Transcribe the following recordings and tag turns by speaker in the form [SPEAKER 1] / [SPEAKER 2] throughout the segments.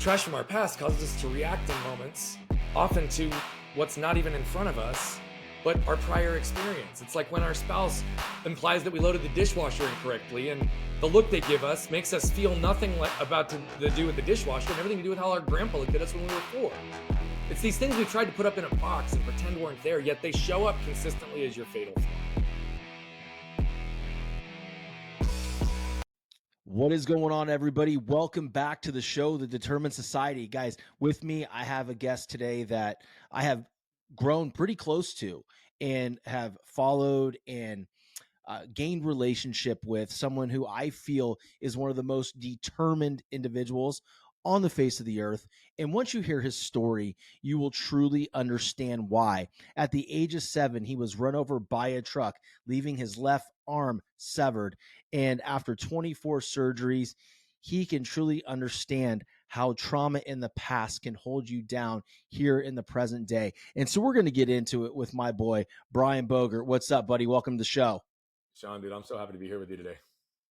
[SPEAKER 1] Trash from our past causes us to react in moments, often to what's not even in front of us, but our prior experience. It's like when our spouse implies that we loaded the dishwasher incorrectly, and the look they give us makes us feel nothing about to do with the dishwasher and everything to do with how our grandpa looked at us when we were 4. It's these things we tried to put up in a box and pretend weren't there, yet they show up consistently as your fatal flaw.
[SPEAKER 2] What is going on, everybody? Welcome back to the show, The Determined Society. Guys, with me, I have a guest today that I have grown pretty close to and have followed and gained relationship with, someone who I feel is one of the most determined individuals on the face of the earth. And once you hear his story, you will truly understand why. At the age of 7, he was run over by a truck, leaving his left arm severed. And after 24 surgeries, he can truly understand how trauma in the past can hold you down here in the present day. And so we're going to get into it with my boy, Brian Bogert. What's up, buddy? Welcome to the show.
[SPEAKER 1] Sean, dude, I'm so happy to be here with you today.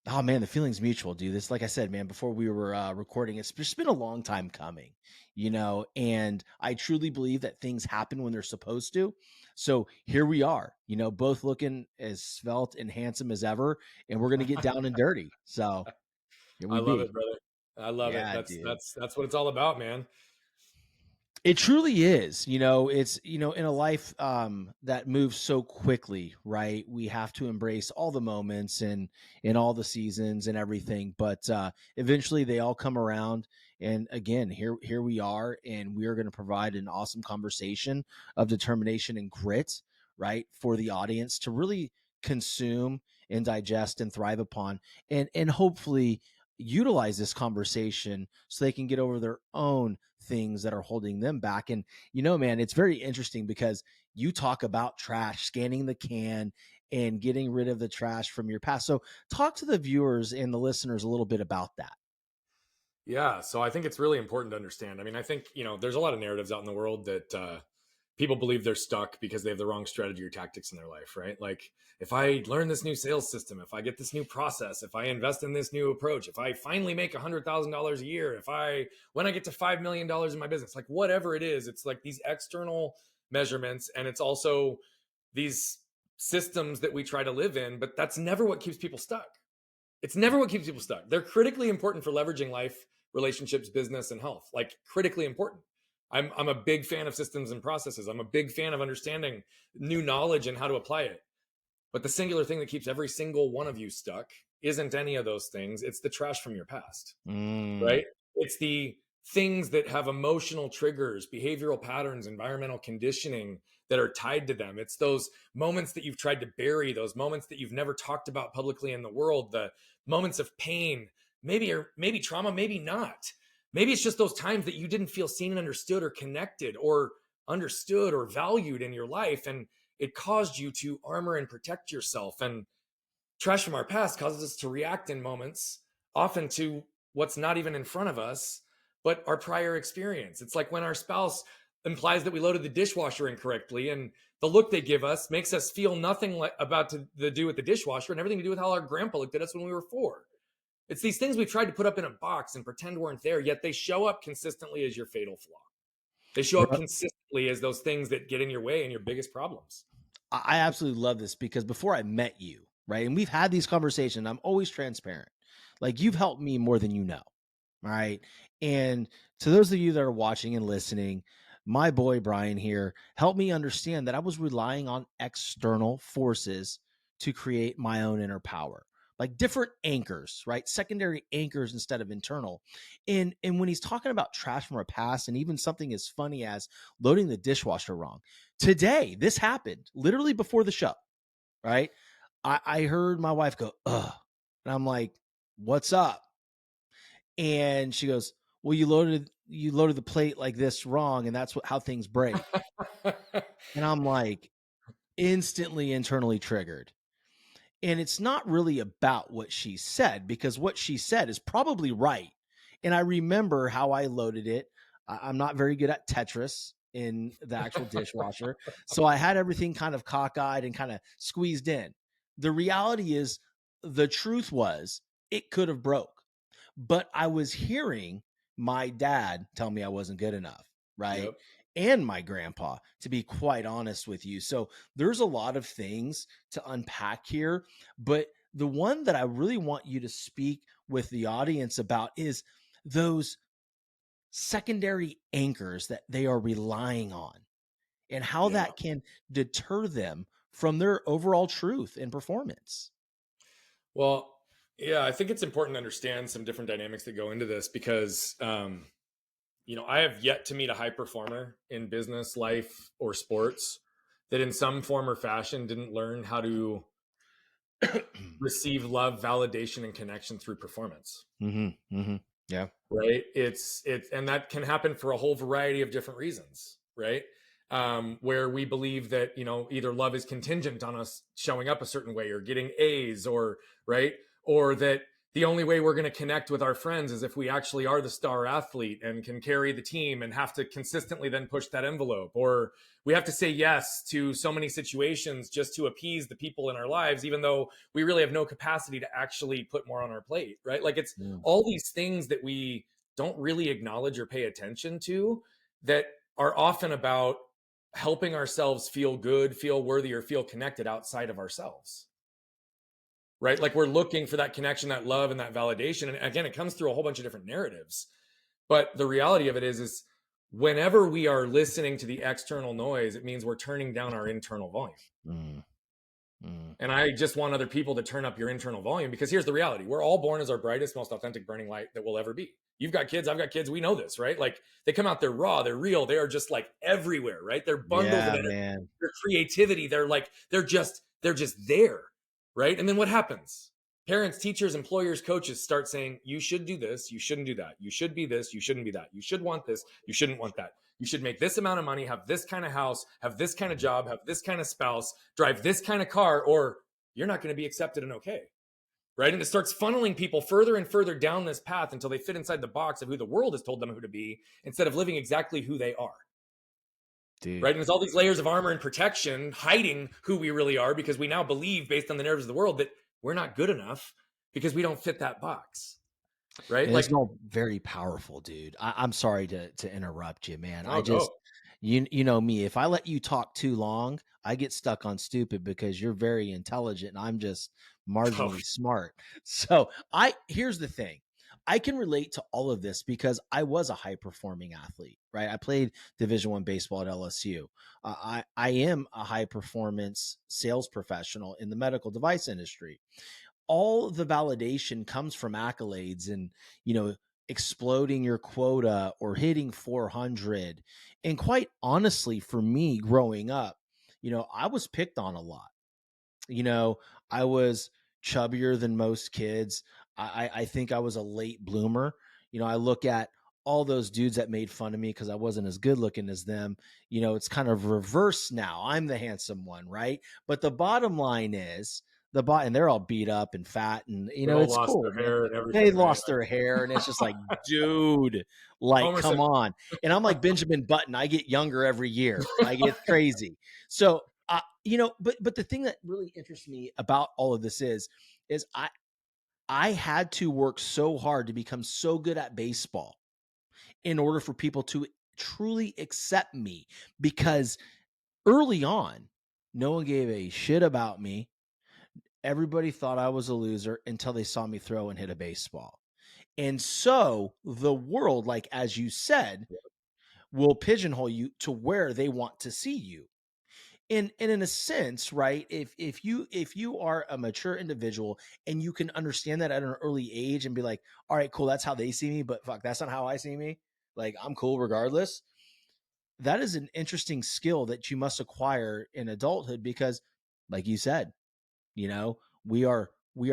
[SPEAKER 2] Oh man, the feeling's mutual, dude. This, like I said, man, before we were recording, it's just been a long time coming, and I truly believe that things happen when they're supposed to. So here we are, both looking as svelte and handsome as ever, and we're gonna get down and dirty. So here
[SPEAKER 1] I
[SPEAKER 2] we
[SPEAKER 1] love
[SPEAKER 2] be.
[SPEAKER 1] it, brother. I love it.
[SPEAKER 2] Yeah,
[SPEAKER 1] That's
[SPEAKER 2] dude.
[SPEAKER 1] that's that's what it's all about, man.
[SPEAKER 2] It truly is. It's, in a life that moves so quickly, right? We have to embrace all the moments and in all the seasons and everything, but eventually they all come around. And again, here we are, and we are going to provide an awesome conversation of determination and grit, right, for the audience to really consume and digest and thrive upon, and hopefully utilize this conversation so they can get over their own things that are holding them back. And man, it's very interesting because you talk about trash, scanning the can and getting rid of the trash from your past. So talk to the viewers and the listeners a little bit about that.
[SPEAKER 1] Yeah, so I think it's really important to understand. I mean, I think, there's a lot of narratives out in the world that people believe they're stuck because they have the wrong strategy or tactics in their life, right? Like, if I learn this new sales system, if I get this new process, if I invest in this new approach, if I finally make $100,000 a year, when I get to $5 million in my business, like whatever it is, it's like these external measurements, and it's also these systems that we try to live in, but that's never what keeps people stuck. It's never what keeps people stuck. They're critically important for leveraging life, relationships, business, and health. Like, critically important. I'm a big fan of systems and processes. I'm a big fan of understanding new knowledge and how to apply it. But the singular thing that keeps every single one of you stuck isn't any of those things. It's the trash from your past, right? It's the things that have emotional triggers, behavioral patterns, environmental conditioning that are tied to them. It's those moments that you've tried to bury, those moments that you've never talked about publicly in the world, the moments of pain, maybe trauma, maybe not. Maybe it's just those times that you didn't feel seen and understood or connected or understood or valued in your life. And it caused you to armor and protect yourself. And trash from our past causes us to react in moments, often to what's not even in front of us, but our prior experience. It's like when our spouse implies that we loaded the dishwasher incorrectly, and the look they give us makes us feel nothing about to do with the dishwasher and everything to do with how our grandpa looked at us when we were 4. It's these things we tried to put up in a box and pretend weren't there, yet they show up consistently as your fatal flaw. They show up consistently as those things that get in your way and your biggest problems.
[SPEAKER 2] I absolutely love this because before I met you, right, and we've had these conversations, I'm always transparent. Like, you've helped me more than you know. All right. And to those of you that are watching and listening, my boy Brian here helped me understand that I was relying on external forces to create my own inner power, like different anchors, right? Secondary anchors instead of internal. And when he's talking about trash from our past, and even something as funny as loading the dishwasher wrong, today, this happened literally before the show, right? I heard my wife go, ugh. And I'm like, what's up? And she goes, well, you loaded the plate like this wrong, and that's how things break. And I'm like, instantly internally triggered. And it's not really about what she said, because what she said is probably right. And I remember how I loaded it. I'm not very good at Tetris in the actual dishwasher. So I had everything kind of cockeyed and kind of squeezed in. The reality is, the truth was, it could have broke. But I was hearing my dad tell me I wasn't good enough, right?
[SPEAKER 1] Yep.
[SPEAKER 2] And my grandpa, to be quite honest with you. So there's a lot of things to unpack here, but the one that I really want you to speak with the audience about is those secondary anchors that they are relying on and how
[SPEAKER 1] Yeah.
[SPEAKER 2] that can deter them from their overall truth and performance.
[SPEAKER 1] Well, yeah, I think it's important to understand some different dynamics that go into this because, I have yet to meet a high performer in business, life, or sports that in some form or fashion didn't learn how to receive love, validation, and connection through performance.
[SPEAKER 2] Yeah.
[SPEAKER 1] Right, and that can happen for a whole variety of different reasons, right? Where we believe that either love is contingent on us showing up a certain way or getting A's, or right, or that the only way we're going to connect with our friends is if we actually are the star athlete and can carry the team and have to consistently then push that envelope, or we have to say yes to so many situations just to appease the people in our lives, even though we really have no capacity to actually put more on our plate, right? Like, it's
[SPEAKER 2] Yeah.
[SPEAKER 1] all these things that we don't really acknowledge or pay attention to that are often about helping ourselves feel good, feel worthy, or feel connected outside of ourselves. Right? Like, we're looking for that connection, that love, and that validation. And again, it comes through a whole bunch of different narratives. But the reality of it is whenever we are listening to the external noise, it means we're turning down our internal volume.
[SPEAKER 2] Mm, mm.
[SPEAKER 1] And I just want other people to turn up your internal volume, because here's the reality. We're all born as our brightest, most authentic burning light that we'll ever be. You've got kids, I've got kids. We know this, right? Like, they come out, they're raw, they're real. They are just like everywhere, right? They're bundles of
[SPEAKER 2] Yeah,
[SPEAKER 1] energy,
[SPEAKER 2] man.
[SPEAKER 1] their creativity. They're just there, right? And then what happens? Parents, teachers, employers, coaches start saying, you should do this, you shouldn't do that. You should be this, you shouldn't be that. You should want this, you shouldn't want that. You should make this amount of money, have this kind of house, have this kind of job, have this kind of spouse, drive this kind of car, or you're not going to be accepted and okay. Right. And it starts funneling people further and further down this path until they fit inside the box of who the world has told them who to be, instead of living exactly who they are.
[SPEAKER 2] Dude.
[SPEAKER 1] Right. And there's all these layers of armor and protection hiding who we really are, because we now believe, based on the narratives of the world, that we're not good enough because we don't fit that box. Right.
[SPEAKER 2] And it's
[SPEAKER 1] Like,
[SPEAKER 2] all very powerful, dude. I'm sorry to interrupt you, man. I
[SPEAKER 1] oh, go.
[SPEAKER 2] just you know me. If I let you talk too long, I get stuck on stupid because you're very intelligent and I'm just
[SPEAKER 1] Oh,
[SPEAKER 2] marginally smart. So I here's the thing. I can relate to all of this because I was a high performing athlete, right? I played Division I baseball at LSU. I am a high performance sales professional in the medical device industry. All the validation comes from accolades and, exploding your quota or hitting 400. And quite honestly, for me growing up, I was picked on a lot. you know, I was chubbier than most kids. I think I was a late bloomer. I look at all those dudes that made fun of me because I wasn't as good looking as them. It's kind of reverse now. I'm the handsome one, right? But the bottom line is and they're all beat up and fat, and
[SPEAKER 1] they've all
[SPEAKER 2] it's
[SPEAKER 1] lost
[SPEAKER 2] cool,
[SPEAKER 1] their
[SPEAKER 2] man.
[SPEAKER 1] hair and
[SPEAKER 2] They
[SPEAKER 1] everything, right?
[SPEAKER 2] lost their hair, and it's just like, dude, like,
[SPEAKER 1] Homer
[SPEAKER 2] come
[SPEAKER 1] Simpson.
[SPEAKER 2] on. And I'm like Benjamin Button. I get younger every year. Like, it's crazy. So but the thing that really interests me about all of this is I had to work so hard to become so good at baseball in order for people to truly accept me, because early on no one gave a shit about me. Everybody thought I was a loser until they saw me throw and hit a baseball. And so the world, like as you said, will pigeonhole you to where they want to see you. And in a sense, right, if you are a mature individual and you can understand that at an early age and be like, all right, cool, that's how they see me, but fuck, that's not how I see me, like, I'm cool regardless. That is an interesting skill that you must acquire in adulthood, because like you said, you know we are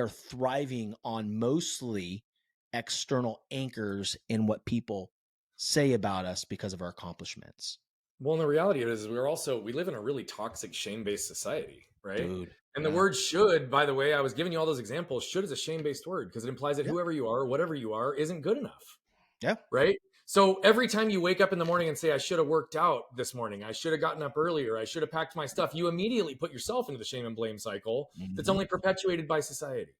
[SPEAKER 2] thriving on mostly external anchors in what people say about us because of our accomplishments.
[SPEAKER 1] Well, and the reality of it is we live in a really toxic shame-based society, right?
[SPEAKER 2] Dude.
[SPEAKER 1] And the
[SPEAKER 2] Yeah.
[SPEAKER 1] word should, by the way, I was giving you all those examples. Should is a shame-based word because it implies that
[SPEAKER 2] Yeah.
[SPEAKER 1] whoever you are, or whatever you are, isn't good enough,
[SPEAKER 2] Yeah.
[SPEAKER 1] right? So every time you wake up in the morning and say, I should have worked out this morning, I should have gotten up earlier, I should have packed my stuff, you immediately put yourself into the shame and blame cycle that's
[SPEAKER 2] Mhm.
[SPEAKER 1] only perpetuated by society.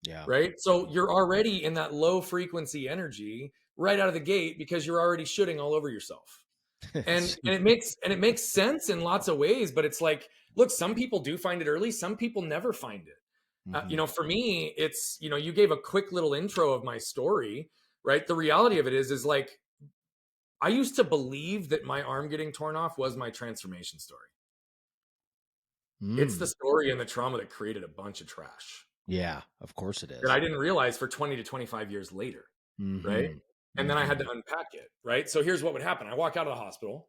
[SPEAKER 2] Yeah.
[SPEAKER 1] Right. So you're already in that low frequency energy right out of the gate because you're already shooting all over yourself. And it makes sense in lots of ways, but it's like, look, some people do find it early, some people never find it.
[SPEAKER 2] Hmm.
[SPEAKER 1] For me, it's, you gave a quick little intro of my story, right? The reality of it is like, I used to believe that my arm getting torn off was my transformation story. It's the
[SPEAKER 2] Mm.
[SPEAKER 1] story and the trauma that created a bunch of trash
[SPEAKER 2] Yeah, of course it
[SPEAKER 1] that
[SPEAKER 2] is.
[SPEAKER 1] I didn't realize for 20 to 25 years later, right?
[SPEAKER 2] Hmm.
[SPEAKER 1] And then I had
[SPEAKER 2] Hmm.
[SPEAKER 1] to unpack it, right? So here's what would happen. I walk out of the hospital.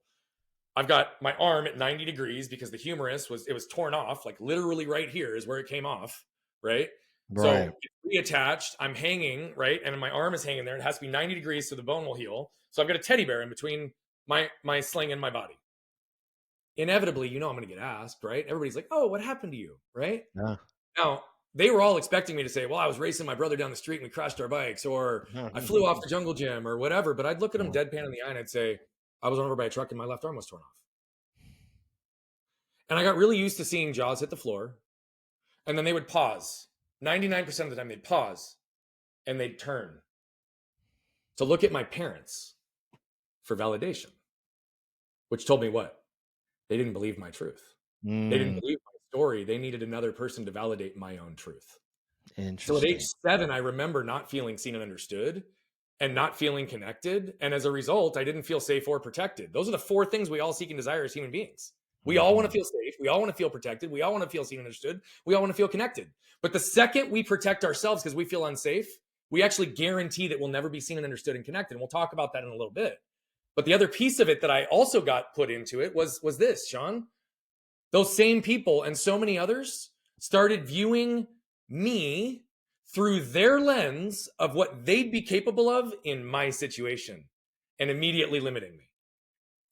[SPEAKER 1] I've got my arm at 90 degrees because the humerus was torn off, like literally right here is where it came off, right?
[SPEAKER 2] Right.
[SPEAKER 1] So it's reattached. I'm hanging, right? And my arm is hanging there. It has to be 90 degrees so the bone will heal. So I've got a teddy bear in between my sling and my body. Inevitably, I'm going to get asked, right? Everybody's like, "Oh, what happened to you?" Right?
[SPEAKER 2] Yeah.
[SPEAKER 1] Now, they were all expecting me to say, "Well, I was racing my brother down the street and we crashed our bikes," or "I flew off the jungle gym," or whatever. But I'd look at them deadpan in the eye and I'd say, "I was run over by a truck and my left arm was torn off." And I got really used to seeing jaws hit the floor, and then they would pause. 99% of the time, they'd pause and they'd turn to look at my parents for validation, which told me what? They didn't believe my truth. They didn't
[SPEAKER 2] Mm,
[SPEAKER 1] believe my story. They needed another person to validate my own truth. So at age
[SPEAKER 2] interesting.
[SPEAKER 1] 7, I remember not feeling seen and understood and not feeling connected. And as a result, I didn't feel safe or protected. Those are the 4 things we all seek and desire as human beings. We all want to
[SPEAKER 2] Hmm.
[SPEAKER 1] feel safe. We all want to feel protected. We all want to feel seen and understood. We all want to feel connected. But the second we protect ourselves because we feel unsafe, we actually guarantee that we'll never be seen and understood and connected. And we'll talk about that in a little bit. But the other piece of it that I also got put into it was this, Sean. Those same people and so many others started viewing me through their lens of what they'd be capable of in my situation and immediately limiting me.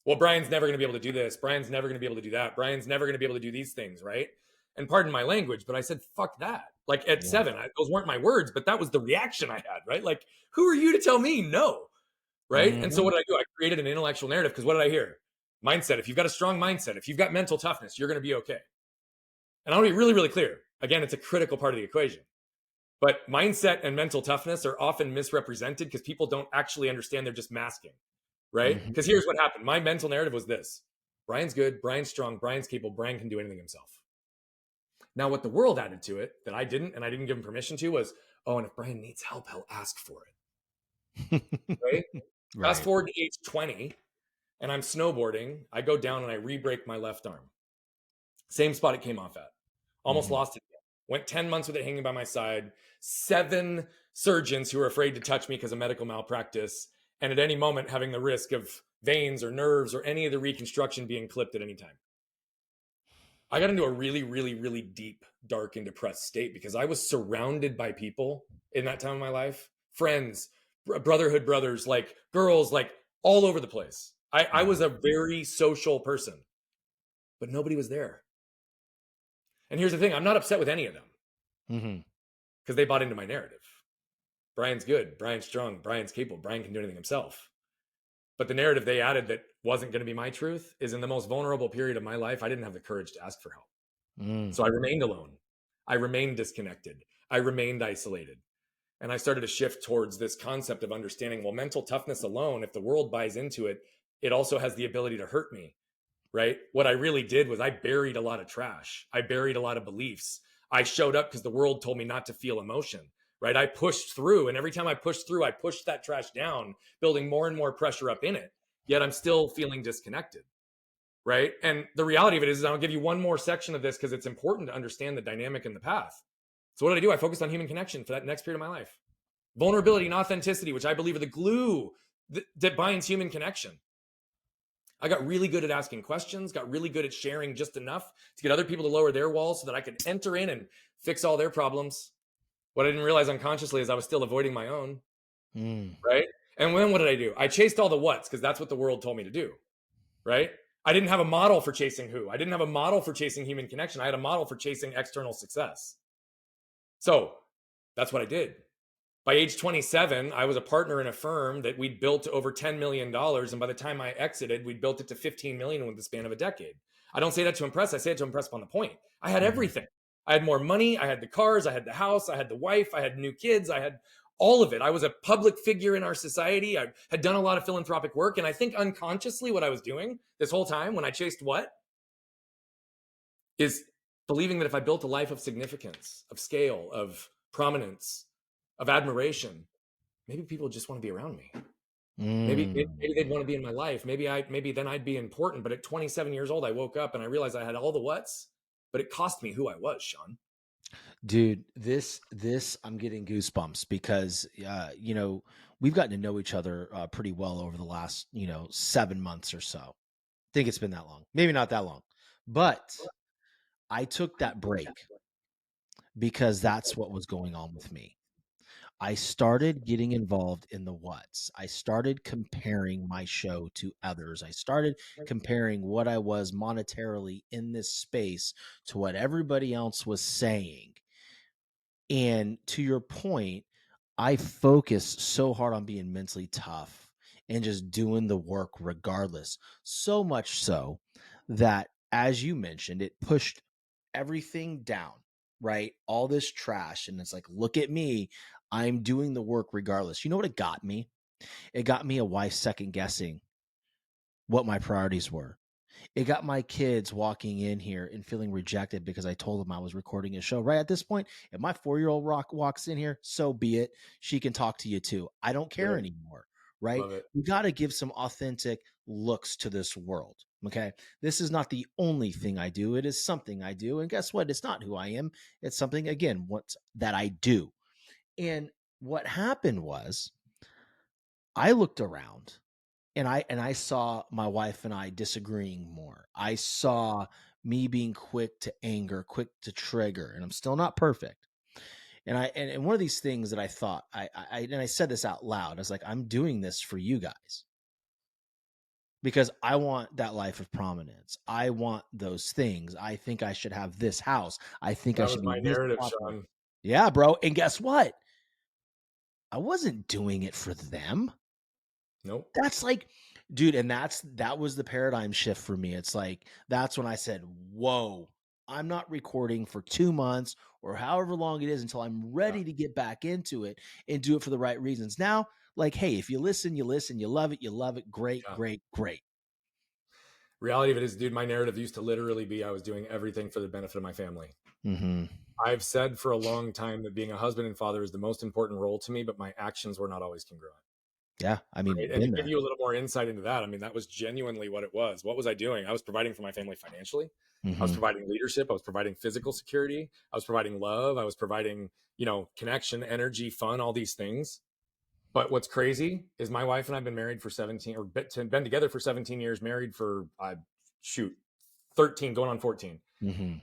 [SPEAKER 1] Well, Brian's never going to be able to do this. Brian's never going to be able to do that. Brian's never going to be able to do these things, right? And pardon my language, but I said, fuck that. Like at
[SPEAKER 2] Yeah.
[SPEAKER 1] 7, those weren't my words, but that was the reaction I had, right? Like, who are you to tell me no? Right? And so
[SPEAKER 2] Hmm.
[SPEAKER 1] what did I do? I created an intellectual narrative because what did I hear? Mindset. If you've got a strong mindset, if you've got mental toughness, you're going to be okay. And I'll be really, really clear. Again, it's a critical part of the equation. But mindset and mental toughness are often misrepresented because people don't actually understand. They're just masking, right?
[SPEAKER 2] Hmm.
[SPEAKER 1] Because here's what happened. My mental narrative was this: Brian's good, Brian's strong, Brian's capable, Brian can do anything himself. Now, what the world added to it that I didn't, and I didn't give him permission to, was, oh, and if Brian needs help, he'll ask for it, right? Fast
[SPEAKER 2] Right.
[SPEAKER 1] forward to age 20, and I'm snowboarding. I go down and I re-break my left arm. Same spot it came off at. Almost
[SPEAKER 2] Hmm.
[SPEAKER 1] lost it again. Went 10 months with it hanging by my side. 7 surgeons who were afraid to touch me because of medical malpractice. And at any moment, having the risk of veins or nerves or any of the reconstruction being clipped at any time. I got into a really, really, really deep, dark, and depressed state because I was surrounded by people in that time of my life, friends, brotherhood brothers, like girls, like all over the place. I was
[SPEAKER 2] Hmm.
[SPEAKER 1] a very social person, but nobody was there. And here's the thing, I'm not upset with any of them
[SPEAKER 2] Hmm.
[SPEAKER 1] because they bought into my narrative. Brian's good, Brian's strong, Brian's capable, Brian can do anything himself. But the narrative they added that wasn't going to be my truth is in the most vulnerable period of my life, I didn't have the courage to ask for help.
[SPEAKER 2] Mm.
[SPEAKER 1] So I remained alone. I remained disconnected. I remained isolated. And I started to shift towards this concept of understanding, well, mental toughness alone, if the world buys into it, it also has the ability to hurt me, right? What I really did was I buried a lot of trash. I buried a lot of beliefs. I showed up because the world told me not to feel emotion, right? I pushed through. And every time I pushed through, I pushed that trash down, building more and more pressure up in it. Yet I'm still feeling disconnected, right? And the reality of it is I'll give you one more section of this because it's important to understand the dynamic and the path. So what did I do? I focused on human connection for that next period of my life. Vulnerability and authenticity, which I believe are the glue that binds human connection. I got really good at asking questions, got really good at sharing just enough to get other people to lower their walls so that I could enter in and fix all their problems. What I didn't realize unconsciously is I was still avoiding my own,
[SPEAKER 2] Mm.
[SPEAKER 1] right? And then what did I do? I chased all the whats because that's what the world told me to do, right? I didn't have a model for chasing who. I didn't have a model for chasing human connection. I had a model for chasing external success. So that's what I did. By age 27, I was a partner in a firm that we'd built to over $10 million. dollars. And by the time I exited, we'd built it to 15 million dollars within the span of a decade. I don't say that to impress. I say it to impress upon the point. I had
[SPEAKER 2] Hmm.
[SPEAKER 1] everything. I had more money. I had the cars. I had the house. I had the wife. I had new kids. I had all of it. I was a public figure in our society. I had done a lot of philanthropic work. And I think unconsciously what I was doing this whole time when I chased what is believing that if I built a life of significance, of scale, of prominence, of admiration, maybe people just want to be around me. Maybe they'd
[SPEAKER 2] Mm.
[SPEAKER 1] want to be in my life. Maybe then I'd be important. But at 27 years old, I woke up and I realized I had all the what's, but it cost me who I was, Sean.
[SPEAKER 2] Dude, this I'm getting goosebumps because we've gotten to know each other pretty well over the last 7 months or so. I think it's been that long, maybe not that long, but I took that break because that's what was going on with me. I started getting involved in the what's. I started comparing my show to others. I started comparing what I was monetarily in this space to what everybody else was saying. And to your point, I focus so hard on being mentally tough and just doing the work regardless. So much so that, as you mentioned, it pushed everything down, right? All this trash. And it's like, look at me. I'm doing the work regardless. You know what it got me? It got me a wife second guessing what my priorities were. It got my kids walking in here and feeling rejected because I told them I was recording a show. Right at this point, if my 4-year-old walks in here, so be it. She can talk to you too. I don't care
[SPEAKER 1] Good.
[SPEAKER 2] anymore. Right?
[SPEAKER 1] Love it.
[SPEAKER 2] We got to give some authentic looks to this world. Okay. This is not the only thing I do. It is something I do. And guess what? It's not who I am. It's something, again, what's that I do. And what happened was I looked around and I saw my wife and I disagreeing more. I saw me being quick to anger, quick to trigger, and I'm still not perfect. And one of these things that I thought and I said this out loud. I was like, I'm doing this for you guys because I want that life of prominence. I want those things. I think I should have this house. I think I
[SPEAKER 1] That
[SPEAKER 2] should
[SPEAKER 1] was
[SPEAKER 2] be
[SPEAKER 1] my
[SPEAKER 2] this
[SPEAKER 1] narrative,
[SPEAKER 2] popular.
[SPEAKER 1] Sean.
[SPEAKER 2] Yeah, bro. And guess what? I wasn't doing it for them.
[SPEAKER 1] Nope.
[SPEAKER 2] That's like, dude, and that was the paradigm shift for me. It's like that's when I said, "Whoa, I'm not recording for 2 months or however long it is until I'm
[SPEAKER 1] Yeah.
[SPEAKER 2] ready to get back into it and do it for the right reasons." Now, like, hey, if you listen, you love it, great,
[SPEAKER 1] Yeah.
[SPEAKER 2] great, great.
[SPEAKER 1] Reality of it is, dude, my narrative used to literally be I was doing everything for the benefit of my family.
[SPEAKER 2] Mhm.
[SPEAKER 1] I've said for a long time that being a husband and father is the most important role to me, but my actions were not always congruent.
[SPEAKER 2] Yeah, I mean,
[SPEAKER 1] Right? And to
[SPEAKER 2] been
[SPEAKER 1] give
[SPEAKER 2] there.
[SPEAKER 1] you a little more insight into that, I mean, that was genuinely what it was. What was I doing? I was providing for my family financially. I was
[SPEAKER 2] Mhm.
[SPEAKER 1] providing leadership. I was providing physical security. I was providing love. I was providing, connection, energy, fun, all these things. But what's crazy is my wife and I've been married for 17 or been together for 17 years, married for, shoot, 13, going on 14.
[SPEAKER 2] Mhm.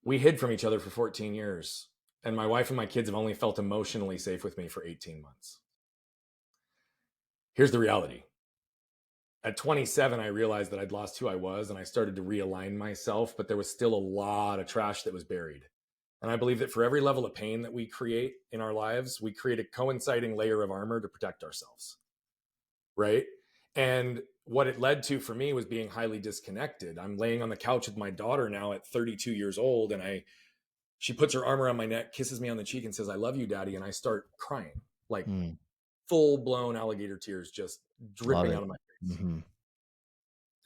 [SPEAKER 1] We hid from each other for 14 years. And my wife and my kids have only felt emotionally safe with me for 18 months. Here's the reality. At 27, I realized that I'd lost who I was and I started to realign myself, but there was still a lot of trash that was buried. And I believe that for every level of pain that we create in our lives, we create a coinciding layer of armor to protect ourselves. Right. And what it led to for me was being highly disconnected. I'm laying on the couch with my daughter now at 32 years old, and she puts her arm around my neck, kisses me on the cheek, and says, "I love you, Daddy." And I start crying, like
[SPEAKER 2] Mm.
[SPEAKER 1] full blown alligator tears just
[SPEAKER 2] Love
[SPEAKER 1] dripping
[SPEAKER 2] it.
[SPEAKER 1] out of my face.
[SPEAKER 2] Mhm.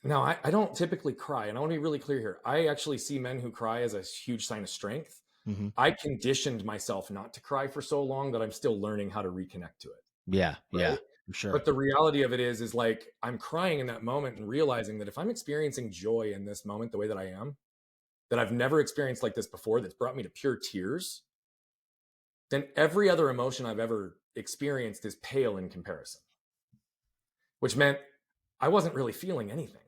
[SPEAKER 1] Now, I don't typically cry, and I want to be really clear here. I actually see men who cry as a huge sign of strength.
[SPEAKER 2] Mhm.
[SPEAKER 1] I conditioned myself not to cry for so long that I'm still learning how to reconnect to it.
[SPEAKER 2] Yeah, yeah,
[SPEAKER 1] Right.
[SPEAKER 2] for sure.
[SPEAKER 1] But the reality of it is like I'm crying in that moment and realizing that if I'm experiencing joy in this moment the way that I am, that I've never experienced like this before, that's brought me to pure tears, then every other emotion I've ever experienced is pale in comparison, which meant I wasn't really feeling anything.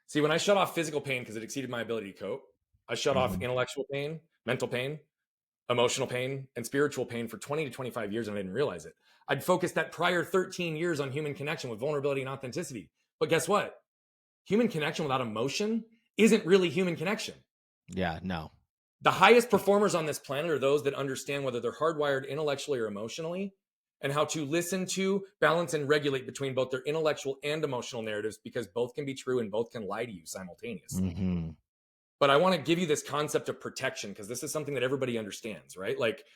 [SPEAKER 1] See, when I shut off physical pain because it exceeded my ability to cope, I shut off
[SPEAKER 2] Mhm.
[SPEAKER 1] intellectual pain, mental pain, emotional pain, and spiritual pain for 20 to 25 years, and I didn't realize it. I'd focused that prior 13 years on human connection with vulnerability and authenticity. But guess what? Human connection without emotion isn't really human connection.
[SPEAKER 2] Yeah, no.
[SPEAKER 1] The highest performers on this planet are those that understand whether they're hardwired intellectually or emotionally and how to listen to, balance, and regulate between both their intellectual and emotional narratives because both can be true and both can lie to you simultaneously.
[SPEAKER 2] Mhm.
[SPEAKER 1] But I want to give you this concept of protection because this is something that everybody understands, right? Like,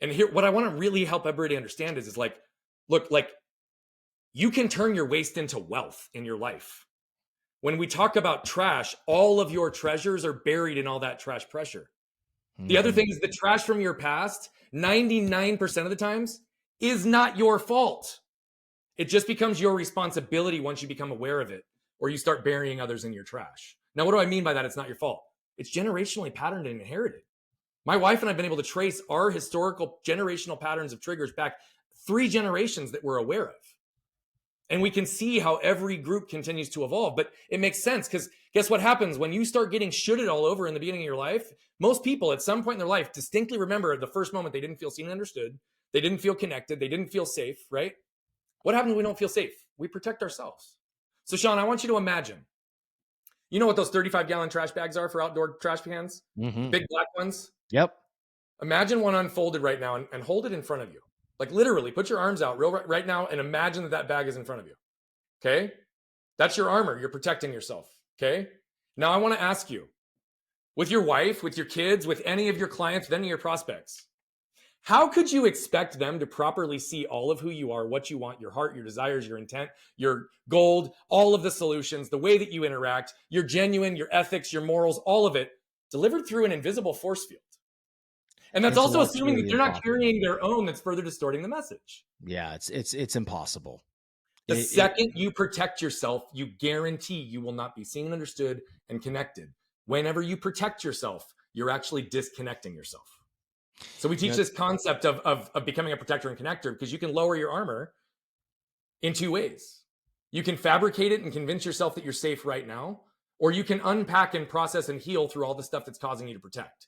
[SPEAKER 1] And here, what I want to really help everybody understand is like, look, like you can turn your waste into wealth in your life. When we talk about trash, all of your treasures are buried in all that trash pressure. The other
[SPEAKER 2] Mm-hmm.
[SPEAKER 1] thing is the trash from your past, 99% of the times, is not your fault. It just becomes your responsibility once you become aware of it or you start burying others in your trash. Now, what do I mean by that? It's not your fault. It's generationally patterned and inherited. My wife and I have been able to trace our historical generational patterns of triggers back 3 generations that we're aware of. And we can see how every group continues to evolve. But it makes sense because guess what happens when you start getting shitted all over in the beginning of your life? Most people at some point in their life distinctly remember the first moment they didn't feel seen and understood. They didn't feel connected. They didn't feel safe, right? What happens when we don't feel safe? We protect ourselves. So, Sean, I want you to imagine, you know what those 35-gallon trash bags are for outdoor trash cans? The
[SPEAKER 2] Mm-hmm.
[SPEAKER 1] big black ones?
[SPEAKER 2] Yep.
[SPEAKER 1] Imagine one unfolded right now and hold it in front of you. Like literally, put your arms out real right now and imagine that that bag is in front of you. Okay? That's your armor. You're protecting yourself. Okay? Now I want to ask you, with your wife, with your kids, with any of your clients, with any of your prospects, how could you expect them to properly see all of who you are, what you want, your heart, your desires, your intent, your gold, all of the solutions, the way that you interact, your genuine, your ethics, your morals, all of it delivered through an invisible force field? And that's also assuming that
[SPEAKER 2] Intellectually
[SPEAKER 1] they're not
[SPEAKER 2] impossible.
[SPEAKER 1] carrying their own that's further distorting the message.
[SPEAKER 2] Yeah, it's impossible.
[SPEAKER 1] The
[SPEAKER 2] It
[SPEAKER 1] second you protect yourself, you guarantee you will not be seen, understood, and connected. Whenever you protect yourself, you're actually disconnecting yourself. So we
[SPEAKER 2] you
[SPEAKER 1] teach
[SPEAKER 2] know
[SPEAKER 1] this concept of becoming a protector and connector because you can lower your armor in 2 ways. You can fabricate it and convince yourself that you're safe right now, or you can unpack and process and heal through all the stuff that's causing you to protect.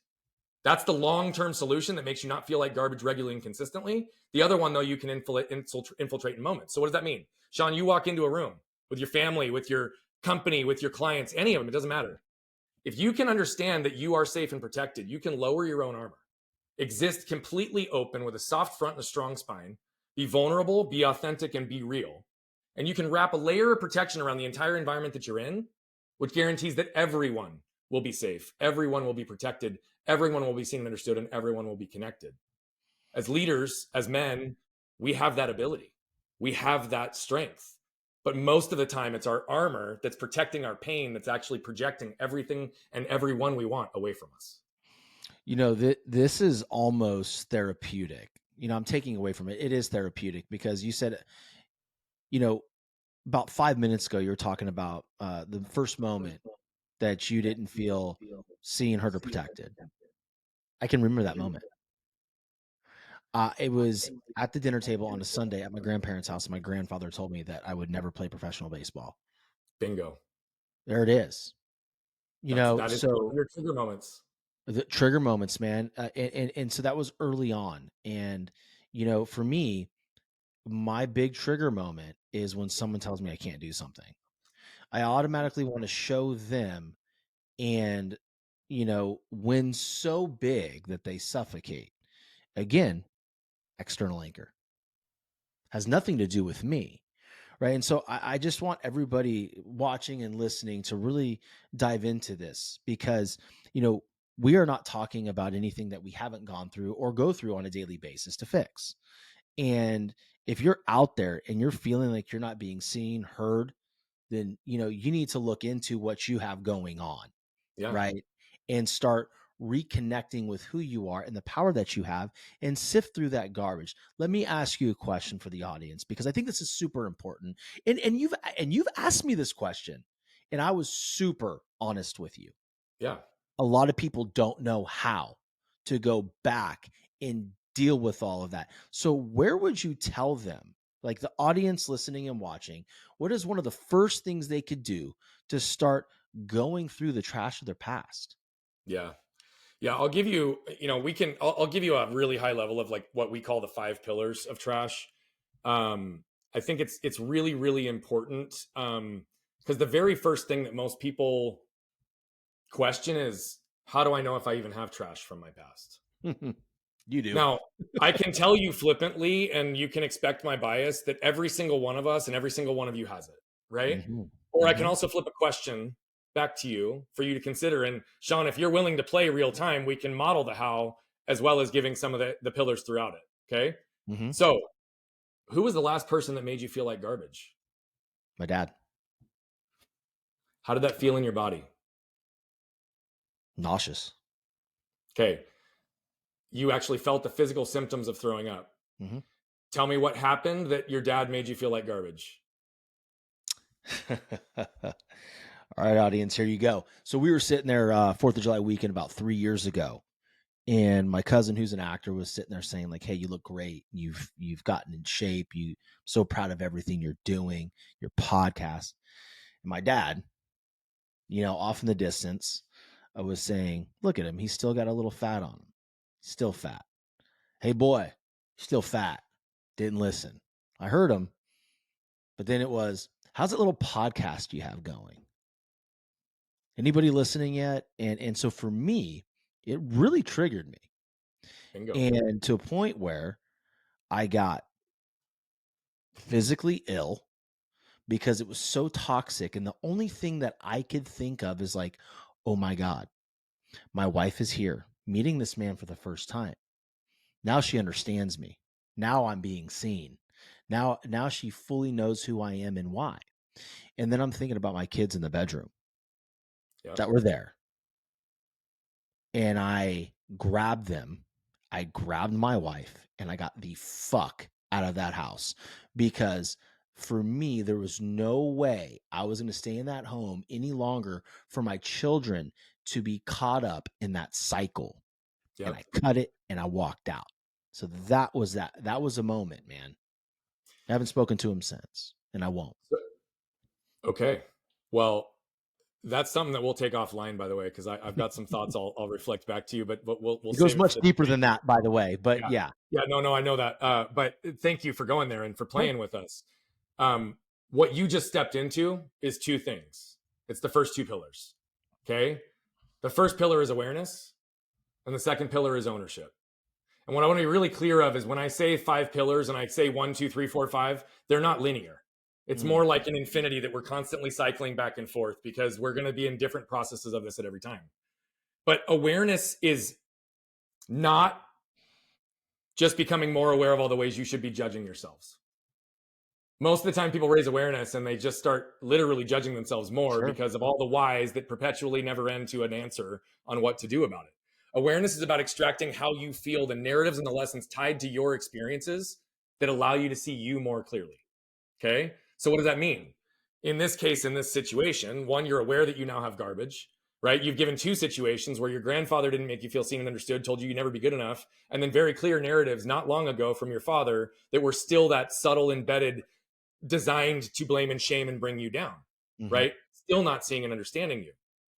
[SPEAKER 1] That's the long-term solution that makes you not feel like garbage regularly and consistently. The other one, though, you can infiltrate in moments. So what does that mean? Sean, you walk into a room with your family, with your company, with your clients, any of them, it doesn't matter. If you can understand that you are safe and protected, you can lower your own armor, exist completely open with a soft front and a strong spine, be vulnerable, be authentic, and be real. And you can wrap a layer of protection around the entire environment that you're in, which guarantees that everyone will be safe, everyone will be protected, everyone will be seen and understood, and everyone will be connected. As leaders, as men, we have that ability. We have that strength. But most of the time, it's our armor that's protecting our pain that's actually projecting everything and everyone we want away from us.
[SPEAKER 2] this is almost therapeutic. I'm taking away from it. It is therapeutic because you said, you know, about 5 minutes ago, you were talking about the first moment that you didn't feel seen, heard, or protected. I can remember that moment. It was at the dinner table on a Sunday at my grandparents' house. And my grandfather told me that I would never play professional baseball.
[SPEAKER 1] Bingo.
[SPEAKER 2] There it is.
[SPEAKER 1] That is one of
[SPEAKER 2] So
[SPEAKER 1] your trigger moments.
[SPEAKER 2] the trigger moments, man, and so that was early on. And for me, my big trigger moment is when someone tells me I can't do something. I automatically want to show them and win so big that they suffocate. Again, external anchor has nothing to do with me. Right. And so I just want everybody watching and listening to really dive into this because, we are not talking about anything that we haven't gone through or go through on a daily basis to fix. And if you're out there and you're feeling like you're not being seen, heard, then, you need to look into what you have going on.
[SPEAKER 1] Yeah.
[SPEAKER 2] Right. And start reconnecting with who you are and the power that you have and sift through that garbage. Let me ask you a question for the audience because I think this is super important. And you've asked me this question and I was super honest with you.
[SPEAKER 1] Yeah.
[SPEAKER 2] A lot of people don't know how to go back and deal with all of that. So where would you tell them, like the audience listening and watching, what is one of the first things they could do to start going through the trash of their past?
[SPEAKER 1] Yeah. Yeah. I'll give you, I'll give you a really high level of like what we call the 5 pillars of trash. Um, I think it's really, really important. Because the very first thing that most people question is, how do I know if I even have trash from my past?
[SPEAKER 2] You do.
[SPEAKER 1] Now, I can tell you flippantly, and you can expect my bias, that every single one of us and every single one of you has it, right?
[SPEAKER 2] Mhm.
[SPEAKER 1] Or I can
[SPEAKER 2] Mhm.
[SPEAKER 1] also flip a question back to you for you to consider. And Sean, if you're willing to play real time, we can model the how as well as giving some of the pillars throughout it. Okay.
[SPEAKER 2] Hmm.
[SPEAKER 1] So, who was the last person that made you feel like garbage?
[SPEAKER 2] My dad.
[SPEAKER 1] How did that feel in your body?
[SPEAKER 2] Nauseous.
[SPEAKER 1] Okay. You actually felt the physical symptoms of throwing up.
[SPEAKER 2] Hmm.
[SPEAKER 1] Tell me what happened that your dad made you feel like garbage.
[SPEAKER 2] All right, audience, here you go. So we were sitting there 4th of July weekend about 3 years ago, and my cousin, who's an actor, was sitting there saying like, "Hey, you look great. You've gotten in shape. So proud of everything you're doing, your podcast." And my dad, off in the distance, I was saying, "Look at him. He's still got a little fat on him. Still fat. Hey, boy, still fat." Didn't listen. I heard him, but then it was, "How's that little podcast you have going? Anybody listening yet?" And so for me, it really triggered me,
[SPEAKER 1] Bingo.
[SPEAKER 2] and to a point where I got physically ill because it was so toxic. And the only thing that I could think of is like, oh my God, my wife is here meeting this man for the first time. Now she understands me. Now I'm being seen. Now she fully knows who I am and why. And then I'm thinking about my kids in the bedroom
[SPEAKER 1] Yep.
[SPEAKER 2] that were there. And I grabbed them. I grabbed my wife and I got the fuck out of that house, because for me, there was no way I was going to stay in that home any longer for my children to be caught up in that cycle. And
[SPEAKER 1] Yep.
[SPEAKER 2] I cut it and I walked out. So that was that. That was a moment, man. I haven't spoken to him since, and I won't.
[SPEAKER 1] Okay. Well, that's something that we'll take offline, by the way, because I've got some thoughts I'll reflect back to you, but we'll
[SPEAKER 2] It goes
[SPEAKER 1] save it for
[SPEAKER 2] much
[SPEAKER 1] the
[SPEAKER 2] deeper
[SPEAKER 1] debate.
[SPEAKER 2] than that, by the way. But
[SPEAKER 1] Yeah.
[SPEAKER 2] yeah.
[SPEAKER 1] Yeah. No, I know that. But thank you for going there and for
[SPEAKER 2] Huh?
[SPEAKER 1] playing with us. What you just stepped into is two things. It's the first two pillars. Okay. The first pillar is awareness, and the second pillar is ownership. And what I want to be really clear of is when I say five pillars and I say 1, 2, 3, 4, 5, they're not linear. It's
[SPEAKER 2] Mm,
[SPEAKER 1] more like an infinity that we're constantly cycling back and forth because we're going to be in different processes of this at every time. But awareness is not just becoming more aware of all the ways you should be judging yourselves. Most of the time, people raise awareness and they just start literally judging themselves more
[SPEAKER 2] sure.
[SPEAKER 1] because of all the whys that perpetually never end to an answer on what to do about it. Awareness is about extracting how you feel, the narratives and the lessons tied to your experiences that allow you to see you more clearly. Okay. So, what does that mean? In this case, in this situation, one, you're aware that you now have garbage, right? You've given two situations where your grandfather didn't make you feel seen and understood, told you never be good enough, and then very clear narratives not long ago from your father that were still that subtle, embedded, designed to blame and shame and bring you down,
[SPEAKER 2] Hmm.
[SPEAKER 1] right? Still not seeing and understanding you,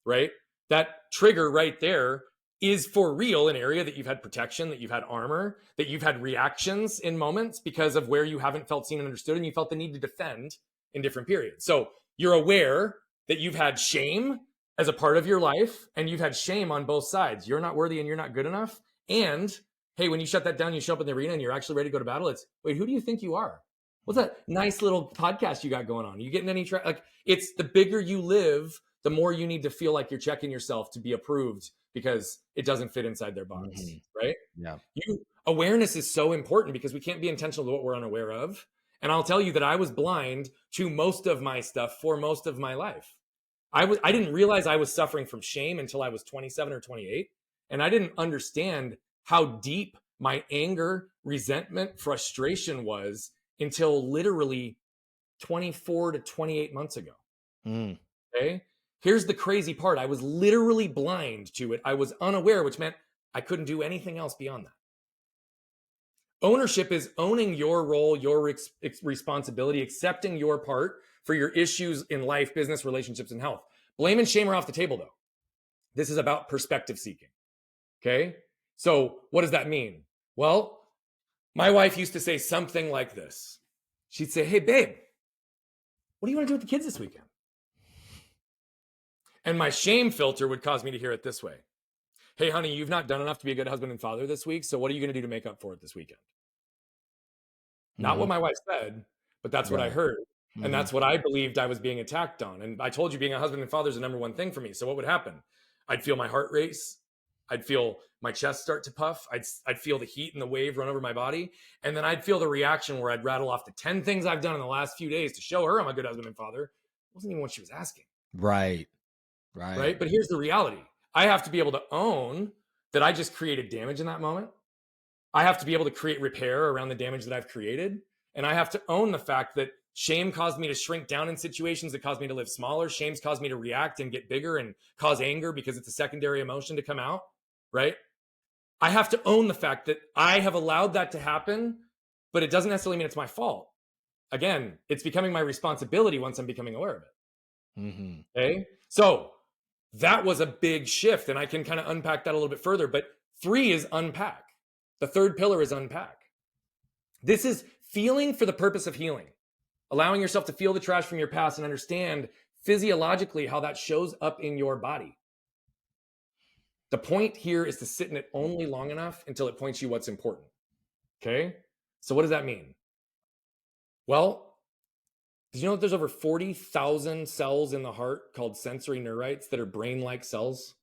[SPEAKER 1] right? That trigger right there is for real an area that you've had protection, that you've had armor, that you've had reactions in moments because of where you haven't felt seen and understood and you felt the need to defend in different periods. So you're aware that you've had shame as a part of your life and you've had shame on both sides. You're not worthy and you're not good enough. And hey, when you shut that down, you show up in the arena and you're actually ready to go to battle. It's, wait, who do you think you are? What's that nice little podcast you got going on? Are you getting any like it's the bigger you live, the more you need to feel like you're checking yourself to be approved because it doesn't fit inside their box,
[SPEAKER 2] Hmm.
[SPEAKER 1] right?
[SPEAKER 2] Yeah.
[SPEAKER 1] You awareness is so important because we can't be intentional to what we're unaware of. And I'll tell you that I was blind to most of my stuff for most of my life. I didn't realize I was suffering from shame until I was 27 or 28. And I didn't understand how deep my anger, resentment, frustration was until literally 24 to 28 months ago.
[SPEAKER 2] Mm.
[SPEAKER 1] Okay. Here's the crazy part. I was literally blind to it. I was unaware, which meant I couldn't do anything else beyond that. Ownership is owning your role, your responsibility, accepting your part for your issues in life, business, relationships, and health. Blame and shame are off the table, though. This is about perspective seeking. Okay. So, what does that mean? Well, my wife used to say something like this. She'd say, "Hey, babe, what do you want to do with the kids this weekend?" And my shame filter would cause me to hear it this way: "Hey, honey, you've not done enough to be a good husband and father this week. So, what are you going to do to make up for it this weekend?" Not what
[SPEAKER 2] Mhm.
[SPEAKER 1] my wife said, but that's what I
[SPEAKER 2] Right.
[SPEAKER 1] heard. And
[SPEAKER 2] Mhm.
[SPEAKER 1] that's what I believed I was being attacked on. And I told you being a husband and father is the number one thing for me. So, what would happen? I'd feel my heart race. I'd feel my chest start to puff. I'd feel the heat and the wave run over my body. And then I'd feel the reaction where I'd rattle off the 10 things I've done in the last few days to show her I'm a good husband and father. It wasn't even what she was asking.
[SPEAKER 2] Right. Right.
[SPEAKER 1] Right. But here's the reality. I have to be able to own that I just created damage in that moment. I have to be able to create repair around the damage that I've created. And I have to own the fact that shame caused me to shrink down in situations that caused me to live smaller. Shame's caused me to react and get bigger and cause anger because it's a secondary emotion to come out. Right. I have to own the fact that I have allowed that to happen, but it doesn't necessarily mean it's my fault. Again, it's becoming my responsibility once I'm becoming aware of it.
[SPEAKER 2] Mm-hmm.
[SPEAKER 1] Okay. So that was a big shift. And I can kind of unpack that a little bit further. But 3 is unpack. The third pillar is unpack. This is feeling for the purpose of healing, allowing yourself to feel the trash from your past and understand physiologically how that shows up in your body. The point here is to sit in it only long enough until it points you what's important. Okay. So what does that mean? Well, did you know that there's over 40,000 cells in the heart called sensory neurites that are brain-like cells?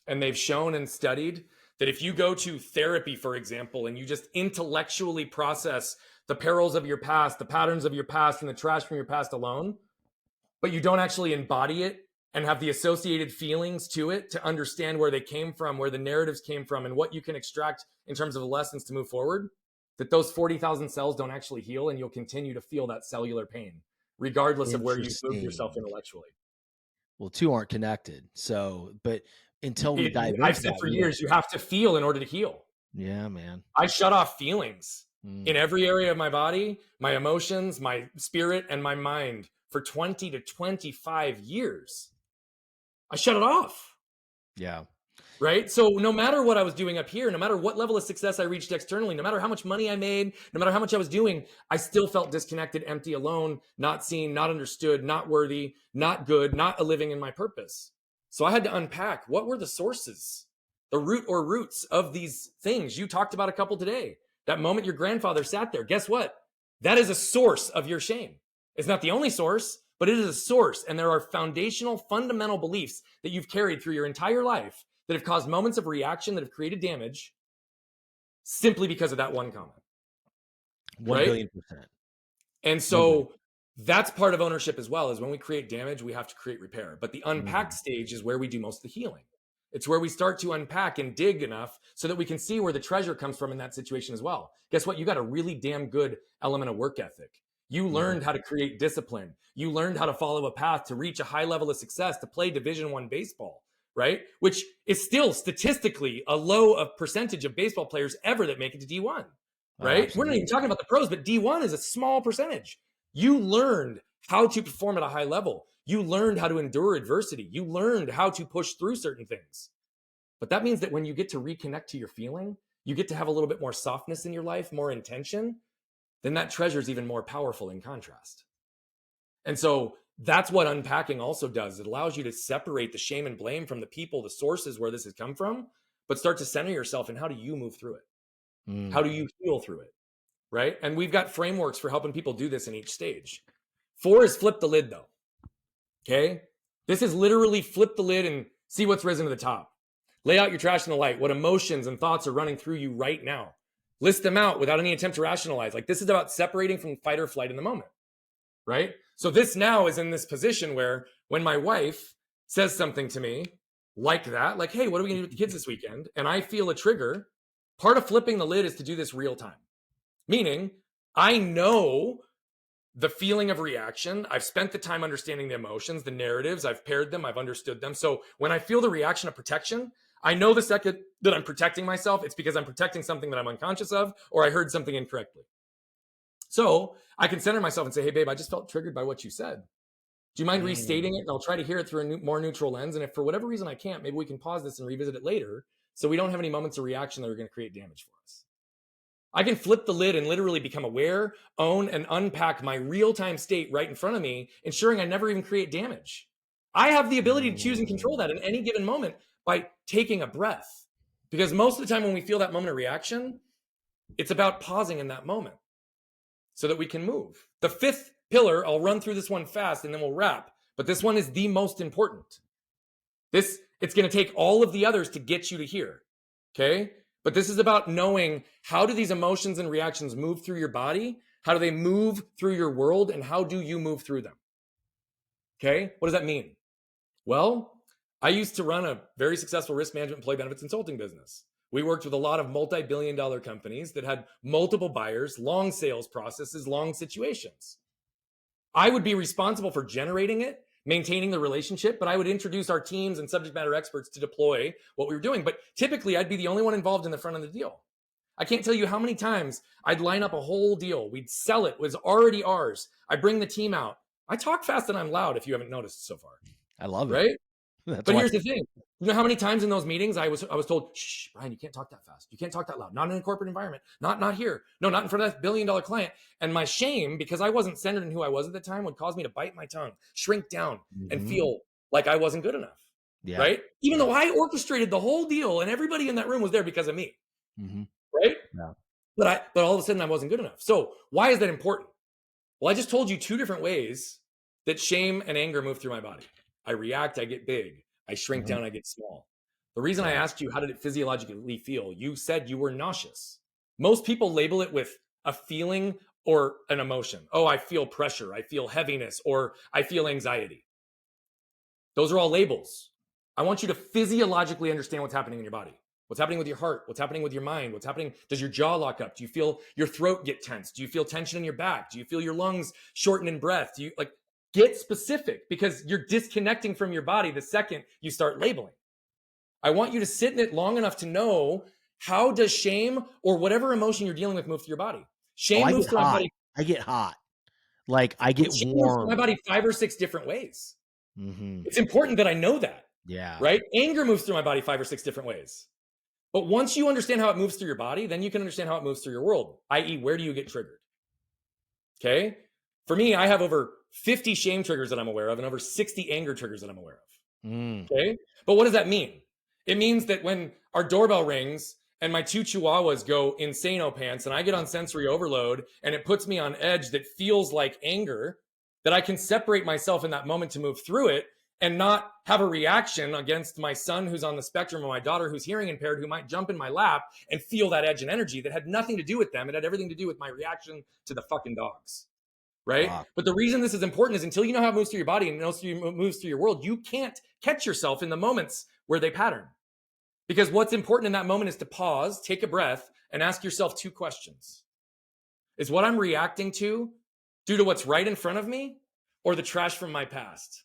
[SPEAKER 1] And they've shown and studied that if you go to therapy, for example, and you just intellectually process the perils of your past, the patterns of your past, and the trash from your past alone, but you don't actually embody it and have the associated feelings to it to understand where they came from, where the narratives came from, and what you can extract in terms of the lessons to move forward, that those 40,000 cells don't actually heal, and you'll continue to feel that cellular pain, regardless of where you've moved yourself
[SPEAKER 2] Interesting.
[SPEAKER 1] intellectually.
[SPEAKER 2] Well, 2 aren't connected. So, but until we dive
[SPEAKER 1] I've
[SPEAKER 2] into
[SPEAKER 1] said
[SPEAKER 2] that,
[SPEAKER 1] for
[SPEAKER 2] we don't.
[SPEAKER 1] years, you have to feel in order to heal.
[SPEAKER 2] Yeah, man.
[SPEAKER 1] I shut off feelings
[SPEAKER 2] Mm.
[SPEAKER 1] in every area of my body, my emotions, my spirit, and my mind for 20 to 25 years. I shut it off.
[SPEAKER 2] Yeah.
[SPEAKER 1] Right. So no matter what I was doing up here, no matter what level of success I reached externally, no matter how much money I made, no matter how much I was doing, I still felt disconnected, empty, alone, not seen, not understood, not worthy, not good, not living in my purpose. So I had to unpack what were the sources, the root or roots of these things. You talked about a couple today. That moment your grandfather sat there, guess what? That is a source of your shame. It's not the only source, but it is a source. And there are foundational, fundamental beliefs that you've carried through your entire life that have caused moments of reaction that have created damage simply because of that one comment.
[SPEAKER 2] 1
[SPEAKER 1] Right.
[SPEAKER 2] billion%.
[SPEAKER 1] And
[SPEAKER 2] 1 billion.
[SPEAKER 1] so that's part of ownership as well, is when we create damage, we have to create repair. But the unpack
[SPEAKER 2] Mhm.
[SPEAKER 1] stage is where we do most of the healing. It's where we start to unpack and dig enough so that we can see where the treasure comes from in that situation as well. Guess what? You got a really damn good element of work ethic. You learned how to create discipline. You learned how to follow a path to reach a high level of success, to play Division I baseball, right? Which is still statistically a low of percentage of baseball players ever that make it to D1,
[SPEAKER 2] Oh,
[SPEAKER 1] right? We're not even
[SPEAKER 2] absolutely.
[SPEAKER 1] talking about the pros, but D1 is a small percentage. You learned how to perform at a high level. You learned how to endure adversity. You learned how to push through certain things. But that means that when you get to reconnect to your feeling, you get to have a little bit more softness in your life, more intention, then that treasure is even more powerful in contrast. And so that's what unpacking also does. It allows you to separate the shame and blame from the people, the sources where this has come from, but start to center yourself in how do you move through it? How
[SPEAKER 2] Mm.
[SPEAKER 1] do you heal through it? Right. And we've got frameworks for helping people do this in each stage. 4 is flip the lid, though. Okay. This is literally flip the lid and see what's risen to the top. Lay out your trash in the light. What emotions and thoughts are running through you right now? List them out without any attempt to rationalize. Like, this is about separating from fight or flight in the moment. Right. So this now is in this position where when my wife says something to me like that, like, hey, what are we going to do with the kids this weekend? And I feel a trigger. Part of flipping the lid is to do this real time. Meaning, I know the feeling of reaction. I've spent the time understanding the emotions, the narratives. I've paired them. I've understood them. So when I feel the reaction of protection, I know the second that I'm protecting myself, it's because I'm protecting something that I'm unconscious of, or I heard something incorrectly. So I can center myself and say, hey, babe, I just felt triggered by what you said. Do you mind restating it?
[SPEAKER 2] Mm.
[SPEAKER 1] And I'll try to hear it through a more neutral lens. And if for whatever reason I can't, maybe we can pause this and revisit it later so we don't have any moments of reaction that are going to create damage for us. I can flip the lid and literally become aware, own, and unpack my real-time state right in front of me, ensuring I never even create damage. I have the ability to choose and control that in any given moment by taking a breath. Because most of the time when we feel that moment of reaction, it's about pausing in that moment so that we can move. The 5th pillar, I'll run through this one fast and then we'll wrap, but this one is the most important. This It's going to take all of the others to get you to here. Okay. But this is about knowing, how do these emotions and reactions move through your body? How do they move through your world? And how do you move through them? Okay. What does that mean? Well, I used to run a very successful risk management employee benefits consulting business. We worked with a lot of multi-billion-dollar companies that had multiple buyers, long sales processes, long situations. I would be responsible for generating it, maintaining the relationship, but I would introduce our teams and subject matter experts to deploy what we were doing. But typically, I'd be the only one involved in the front of the deal. I can't tell you how many times I'd line up a whole deal. We'd sell it. It was already ours. I bring the team out. I talk fast and I'm loud, if you haven't noticed so far,
[SPEAKER 2] I love it.
[SPEAKER 1] right?
[SPEAKER 2] That's
[SPEAKER 1] But
[SPEAKER 2] why.
[SPEAKER 1] here's the thing. You know how many times in those meetings I was told, shh, Brian, you can't talk that fast. You can't talk that loud. Not in a corporate environment. Not here. No, not in front of that $1 billion client. And my shame, because I wasn't centered in who I was at the time, would cause me to bite my tongue, shrink down, and
[SPEAKER 2] Mhm.
[SPEAKER 1] feel like I wasn't good enough.
[SPEAKER 2] Yeah.
[SPEAKER 1] Right? Even
[SPEAKER 2] Yeah.
[SPEAKER 1] though I orchestrated the whole deal and everybody in that room was there because of me.
[SPEAKER 2] Mhm.
[SPEAKER 1] Right?
[SPEAKER 2] Yeah.
[SPEAKER 1] But all of a sudden I wasn't good enough. So why is that important? Well, I just told you two different ways that shame and anger move through my body. I react, I get big. I shrink
[SPEAKER 2] Mhm.
[SPEAKER 1] down, I get small. The reason I
[SPEAKER 2] Yeah.
[SPEAKER 1] asked you, how did it physiologically feel? You said you were nauseous. Most people label it with a feeling or an emotion. Oh, I feel pressure, I feel heaviness, or I feel anxiety. Those are all labels. I want you to physiologically understand what's happening in your body. What's happening with your heart? What's happening with your mind? What's happening? Does your jaw lock up? Do you feel your throat get tense? Do you feel tension in your back? Do you feel your lungs shorten in breath? Do you like get specific, because you're disconnecting from your body the second you start labeling. I want you to sit in it long enough to know, how does shame or whatever emotion you're dealing with move through your body?
[SPEAKER 2] Oh,
[SPEAKER 1] Shame
[SPEAKER 2] I
[SPEAKER 1] moves
[SPEAKER 2] get
[SPEAKER 1] through my
[SPEAKER 2] hot.
[SPEAKER 1] body.
[SPEAKER 2] I get hot. Like, I get
[SPEAKER 1] Shame moves through my
[SPEAKER 2] warm.
[SPEAKER 1] body 5 or 6 different ways.
[SPEAKER 2] Mhm.
[SPEAKER 1] It's important that I know that.
[SPEAKER 2] Yeah.
[SPEAKER 1] Right? Anger moves through my body 5 or 6 different ways. But once you understand how it moves through your body, then you can understand how it moves through your world, i.e., where do you get triggered? Okay. For me, I have over 50 shame triggers that I'm aware of and over 60 anger triggers that I'm aware
[SPEAKER 2] Mm.
[SPEAKER 1] of. Okay. But what does that mean? It means that when our doorbell rings and my two chihuahuas go insano pants and I get on sensory overload and it puts me on edge that feels like anger, that I can separate myself in that moment to move through it and not have a reaction against my son who's on the spectrum or my daughter who's hearing impaired who might jump in my lap and feel that edge and energy that had nothing to do with them. It had everything to do with my reaction to the fucking dogs. Right.
[SPEAKER 2] Fuck.
[SPEAKER 1] But the reason this is important is, until you know how it moves through your body and moves through your world, you can't catch yourself in the moments where they pattern. Because what's important in that moment is to pause, take a breath, and ask yourself two questions. Is what I'm reacting to due to what's right in front of me, or the trash from my past?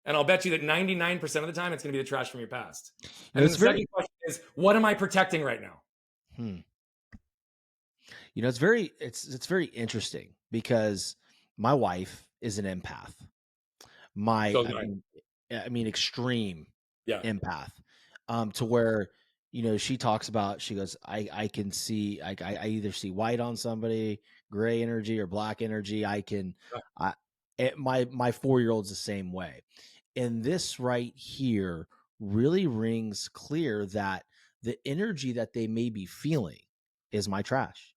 [SPEAKER 1] And I'll bet you that 99% of the time, it's going to be the trash from your past.
[SPEAKER 2] You know,
[SPEAKER 1] And then
[SPEAKER 2] it's
[SPEAKER 1] the
[SPEAKER 2] very
[SPEAKER 1] second question is, what am I protecting right now?
[SPEAKER 2] hmm. You know, it's very interesting because my wife is an empath. My
[SPEAKER 1] So is mine.
[SPEAKER 2] I mean extreme
[SPEAKER 1] Yeah.
[SPEAKER 2] empath. To where, you know, she talks about, she goes, I can see, I either see white on somebody, gray energy or black energy. I my 4-year-old's the same way. And this right here really rings clear that the energy that they may be feeling is my trash.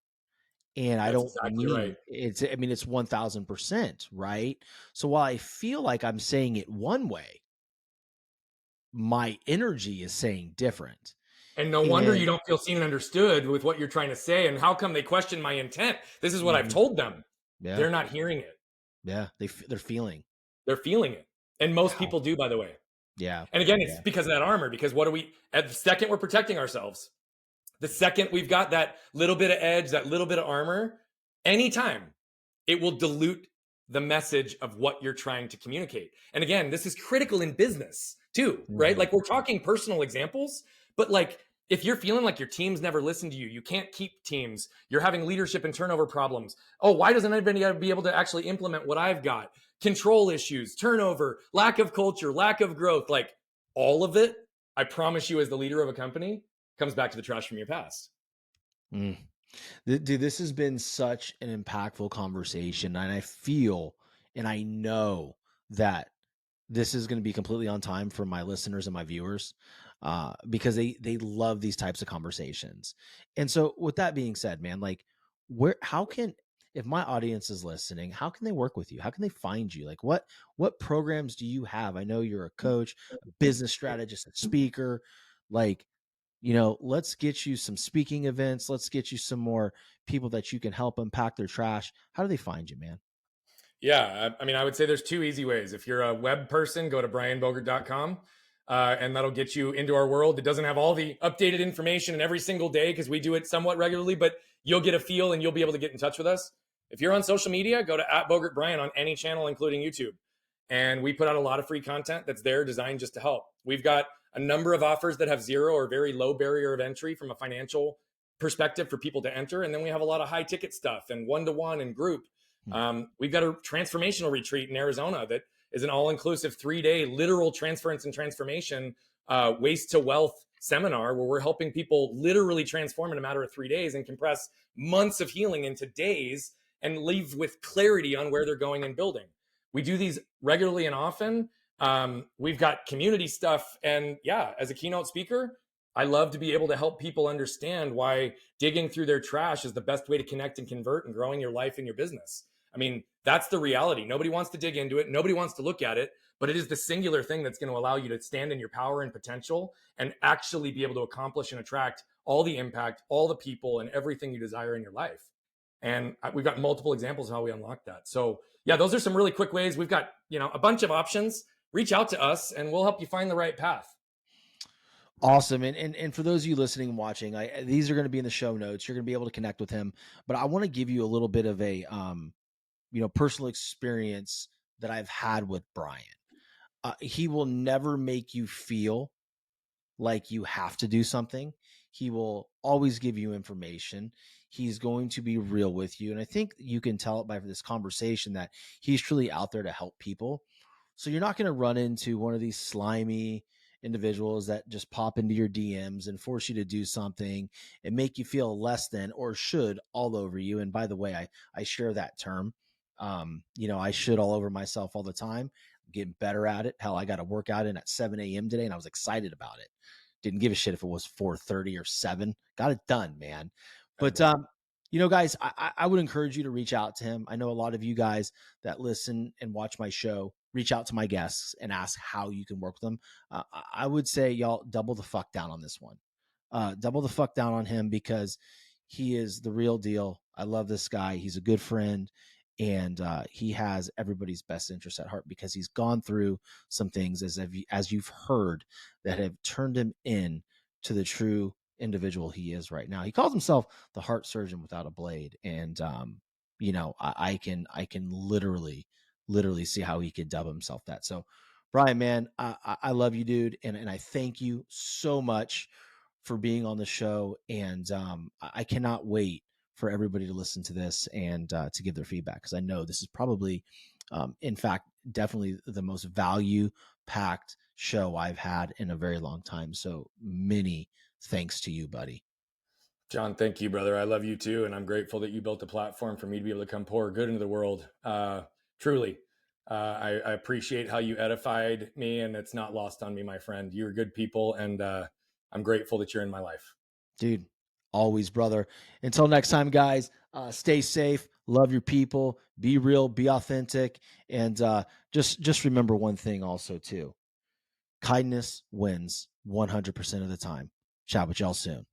[SPEAKER 2] And I
[SPEAKER 1] That's
[SPEAKER 2] don't
[SPEAKER 1] exactly right.
[SPEAKER 2] mean it's, I mean, it's 1000%, right? So while I feel like I'm saying it one way, my energy is saying different.
[SPEAKER 1] And no wonder you
[SPEAKER 2] And
[SPEAKER 1] don't feel seen and understood with what you're trying to say. And how come they question my intent? This is what I've
[SPEAKER 2] mhm,
[SPEAKER 1] told them.
[SPEAKER 2] yeah,
[SPEAKER 1] They're not hearing it.
[SPEAKER 2] yeah, they're feeling.
[SPEAKER 1] They're feeling it. And most
[SPEAKER 2] Wow.
[SPEAKER 1] people do, by the way.
[SPEAKER 2] Yeah.
[SPEAKER 1] And again, it's
[SPEAKER 2] Yeah.
[SPEAKER 1] because of that armor. Because what are we, at the second we're protecting ourselves, the second we've got that little bit of edge, that little bit of armor, anytime, it will dilute the message of what you're trying to communicate. And again, this is critical in business too, right?
[SPEAKER 2] Mhm.
[SPEAKER 1] Like, we're talking personal examples, but like, if you're feeling like your teams never listen to you, you can't keep teams, you're having leadership and turnover problems. Oh, why doesn't anybody be able to actually implement what I've got? Control issues, turnover, lack of culture, lack of growth, like all of it, I promise you, as the leader of a company, comes back to the trash from your past.
[SPEAKER 2] Mm. Dude, this has been such an impactful conversation, and I feel and I know that this is going to be completely on time for my listeners and my viewers, because they love these types of conversations. And so, with that being said, man, like, where how can if my audience is listening, how can they work with you? How can they find you? Like what programs do you have? I know you're a coach, a business strategist, a speaker. Like, let's get you some speaking events. Let's get you some more people that you can help unpack their trash. How do they find you, man?
[SPEAKER 1] Yeah, I mean, I would say there's two easy ways. If you're a web person, go to brianbogert.com, and that'll get you into our world. It doesn't have all the updated information in every single day because we do it somewhat regularly, but you'll get a feel and you'll be able to get in touch with us. If you're on social media, go to @BogertBrian on any channel, including YouTube. And we put out a lot of free content that's there designed just to help. We've got a number of offers that have zero or very low barrier of entry from a financial perspective for people to enter. And then we have a lot of high ticket stuff and one-to-one and group.
[SPEAKER 2] Hmm.
[SPEAKER 1] We've got a transformational retreat in Arizona that is an all-inclusive 3-day literal transference and transformation waste to wealth seminar where we're helping people literally transform in a matter of 3 days and compress months of healing into days and leave with clarity on where they're going and building. We do these regularly and often. We've got community stuff. And yeah, as a keynote speaker, I love to be able to help people understand why digging through their trash is the best way to connect and convert and growing your life and your business. I mean, that's the reality. Nobody wants to dig into it. Nobody wants to look at it, but it is the singular thing that's going to allow you to stand in your power and potential and actually be able to accomplish and attract all the impact, all the people, and everything you desire in your life. And we've got multiple examples of how we unlock that. So yeah, those are some really quick ways. We've got, a bunch of options. Reach out to us and we'll help you find the right path.
[SPEAKER 2] Awesome. And for those of you listening and watching, these are going to be in the show notes. You're going to be able to connect with him. But I want to give you a little bit of a personal experience that I've had with Brian. He will never make you feel like you have to do something. He will always give you information. He's going to be real with you. And I think you can tell it by this conversation that he's truly out there to help people. So you're not going to run into one of these slimy individuals that just pop into your DMs and force you to do something and make you feel less than or should all over you. And by the way, I share that term. I should all over myself all the time. I'm getting better at it. Hell, I got a workout in at 7 a.m. today and I was excited about it. Didn't give a shit if it was 4:30 or 7. Got it done, man. But guys, I would encourage you to reach out to him. I know a lot of you guys that listen and watch my show reach out to my guests and ask how you can work with them. I would say y'all double the fuck down on this one. Double the fuck down on him because he is the real deal. I love this guy. He's a good friend. And he has everybody's best interest at heart because he's gone through some things, as you've heard, that have turned him in to the true individual he is right now. He calls himself the heart surgeon without a blade, and I can literally see how he could dub himself that. So, Brian, man, I love you, dude, and I thank you so much for being on the show, and I cannot wait for everybody to listen to this and to give their feedback because I know this is probably, in fact, definitely the most value packed show I've had in a very long time. So many thanks to you, buddy.
[SPEAKER 1] John, thank you, brother. I love you too. And I'm grateful that you built a platform for me to be able to come pour good into the world. Truly, I appreciate how you edified me, and it's not lost on me, my friend. You're good people, and I'm grateful that you're in my life.
[SPEAKER 2] Dude, always, brother. Until next time, guys, stay safe, love your people, be real, be authentic, and just remember one thing also, too. Kindness wins 100% of the time. Chat with y'all soon.